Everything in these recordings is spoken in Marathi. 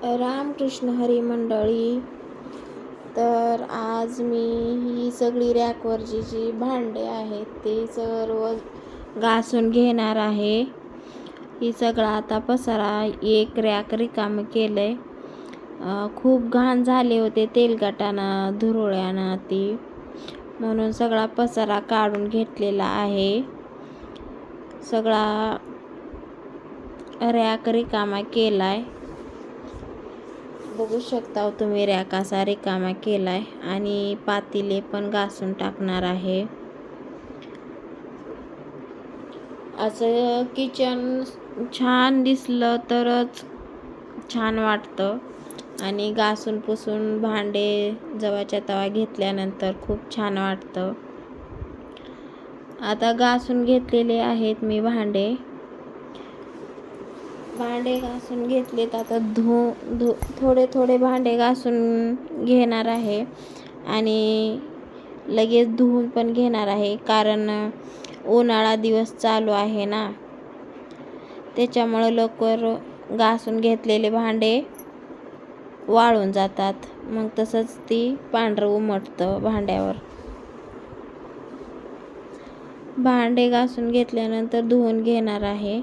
रामकृष्ण हरी मंडळी. तर आज मी ही सगळी रॅकवरची जी भांडे आहेत ते सर्व घासून घेणार आहे. ही सगळा आता पसारा एक रॅक रिकामं केलंय. खूप घाण झाले होते तेलकटानं धुरोळ्यानं ती, म्हणून सगळा पसारा काढून घेतलेला आहे. सगळा रॅक रिकामा केलाय. बघू शकता तुम्ही रॅक असा रिकामा केलाय आणि पातेले पण घासून टाकणार आहे. असं किचन छान दिसलं तरच छान वाटतं आणि घासून पुसून भांडे जवाच्या तवा घेतल्यानंतर खूप छान वाटतं. आता घासून घेतलेले आहेत मी भांडे घासून घेतलेत. आता थोडे थोडे भांडे घासून घेणार आहे आणि लगेच धुवून पण घेणार आहे, कारण उन्हाळा दिवस चालू आहे ना, त्याच्यामुळं लवकर घासून घेतलेले भांडे वाळून जातात. मग तसंच ती पांढरं उमटतं भांड्यावर. भांडे घासून घेतल्यानंतर धुवून घेणार आहे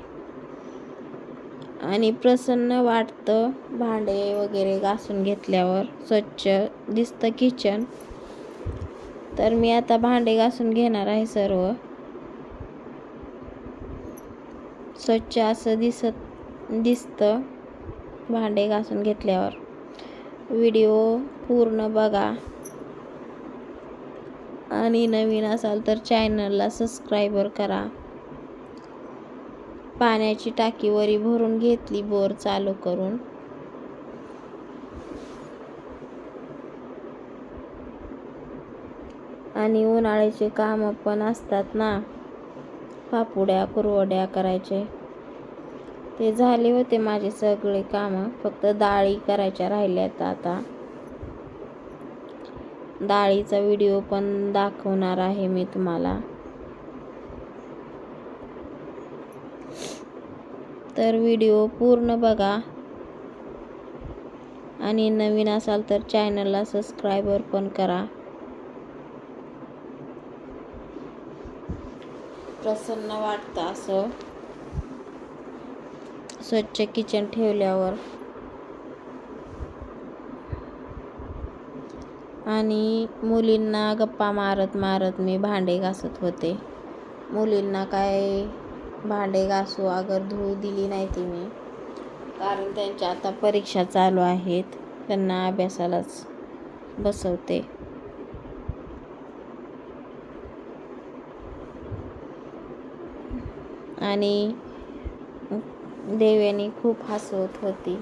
आणि प्रसन्न वाटतं भांडे वगैरे घासून घेतल्यावर. स्वच्छ दिसतं किचन. तर मी आता भांडे घासून घेणार आहे. सर्व स्वच्छ असं दिसतं भांडे घासून घेतल्यावर. व्हिडिओ पूर्ण बघा आणि नवीन असाल तर चॅनलला सबस्क्राईब करा. पाण्याची टाकी वरी भरून घेतली बोर चालू करून. आणि उन्हाळ्याचे काम पण असतात ना, पापुड्या कुरवड्या करायचे, ते झाले होते माझे सगळे कामं. फक्त डाळी करायच्या राहिल्यात. आता डाळीचा व्हिडिओ पण दाखवणार आहे मी तुम्हाला. तर व्हिडिओ पूर्ण बघा आणि नवीन असाल तर चॅनलला सबस्क्राईब पण करा. प्रसन्न वाटतं असं स्वच्छ किचन ठेवल्यावर. आणि मुलींना गप्पा मारत मारत मी भांडे घासत होते. मुलींना काय भांडे घासू अगर धुवू दिली नाही ती मी, कारण त्यांच्या आता परीक्षा चालू आहेत. त्यांना अभ्यासालाच बसवते. आणि देव्यानी खूप हसवत होती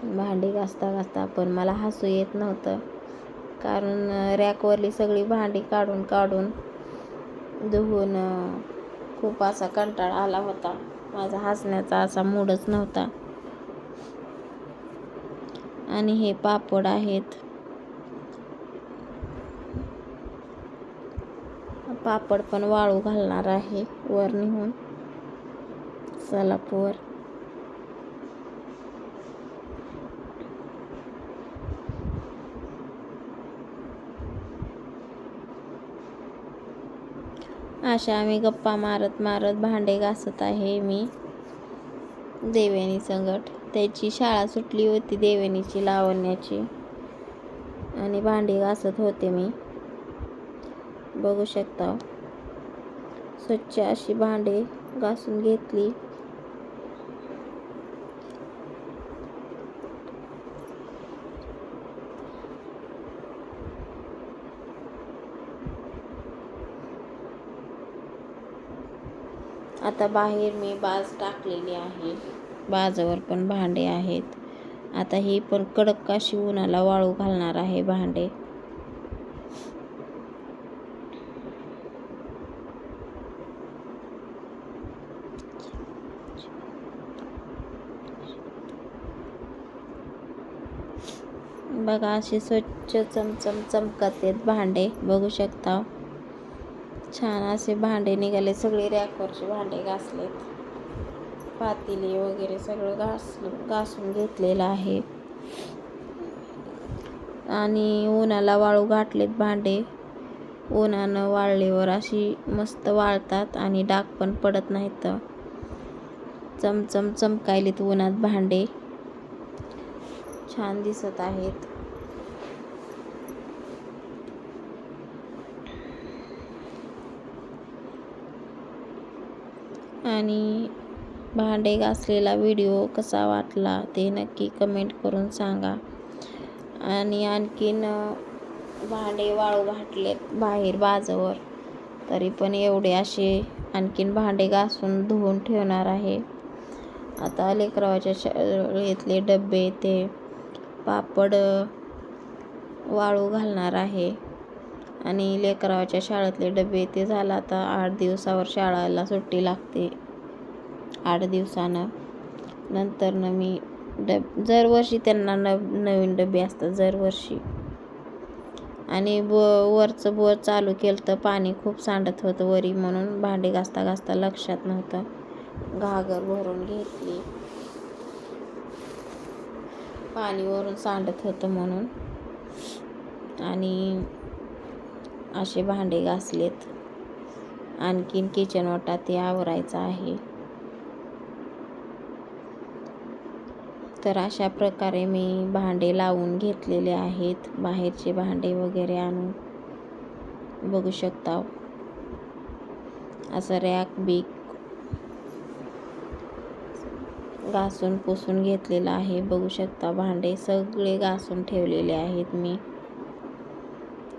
भांडी घासता घासता, पण मला हसू येत नव्हतं, कारण रॅकवरली सगळी भांडी काढून काढून धुवून खूप असा कंटाळा आला होता. माझा हसण्याचा असा मूडच नव्हता. आणि हे पापड आहेत. पापड पण वाळू घालणार आहे वर नेऊन सलापवर. अशा आम्ही गप्पा मारत मारत भांडे घासत आहे मी देवेनी संगट. त्याची शाळा सुटली होती देवेनीची, लावण्याची, आणि भांडी घासत होते मी. बघू शकता स्वच्छ अशी भांडे घासून घेतली. आता बाहेर मी बाज टाकलेली आहे. बाजावर पण भांडे आहेत. आता ही पण कडक अशी उन्हाला वाळू घालणार आहे भांडे. बघा असे स्वच्छ चमचम चमकत आहेत भांडे. बघू शकता छान असे भांडे निघाले. सगळे रॅकवरचे भांडे घासलेत. पातेले वगैरे सगळं घासून घेतलेलं आहे. आणि उन्हाला वाळू घातलेत भांडे. उन्हानं वाळल्यावर अशी मस्त वाळतात आणि डाग पण पडत नाहीत. चमचम चमकायलेत उन्हात भांडे, छान दिसत आहेत. आणि भांडे घासलेला व्हिडिओ कसा वाटला ते नक्की कमेंट करून सांगा. आणि आणखीन भांडे वाळू घातलेत बाहेर बाजूवर, तरी पण एवढे असे आणखीन भांडे घासून धुवून ठेवणार आहे. आता लेकराच्या शाळेतले डबे ते पापड वाळू घालणार आहे. आणि लेकराच्या शाळेतले डबे ते झालं. आता 8 दिवसावर शाळेला सुट्टी लागते. 8 दिवसानं नंतरनं मी दरवर्षी त्यांना नवीन डबे असतात दरवर्षी. आणि वरचं बोर चालू केलं तर पाणी खूप सांडत होतं वरी, म्हणून भांडे घासता घासता लक्षात नव्हतं. घागर भरून घेतली, पाणी वरून सांडत होतं म्हणून. आणि असे भांडे घासलेत. आणखीन किचन ओटा ते आवरायचं आहे. तर अशा प्रकारे मी भांडे लावून घेतलेले आहेत. बाहेरचे भांडे वगैरे आणून बघू शकता. असं रॅक बिक घासून पुसून घेतलेलं आहे. बघू शकता भांडे सगळे घासून ठेवलेले आहेत मी.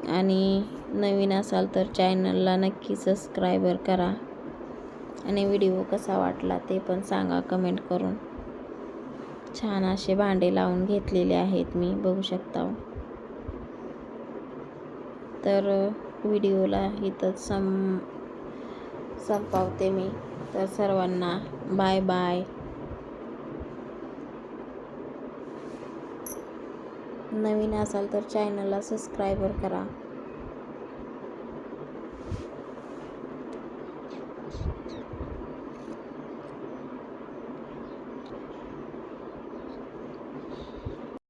आणि नवीन असाल तर चॅनलला नक्की सबस्क्राईबर करा. आणि व्हिडिओ कसा वाटला ते पण सांगा कमेंट करून. छान असे भांडे लावून घेतलेले आहेत मी, बघू शकता. तर व्हिडिओला इथंच संपवते मी. तर सर्वांना बाय बाय. नवीन असाल तर चॅनलला सबस्क्राईबर करा.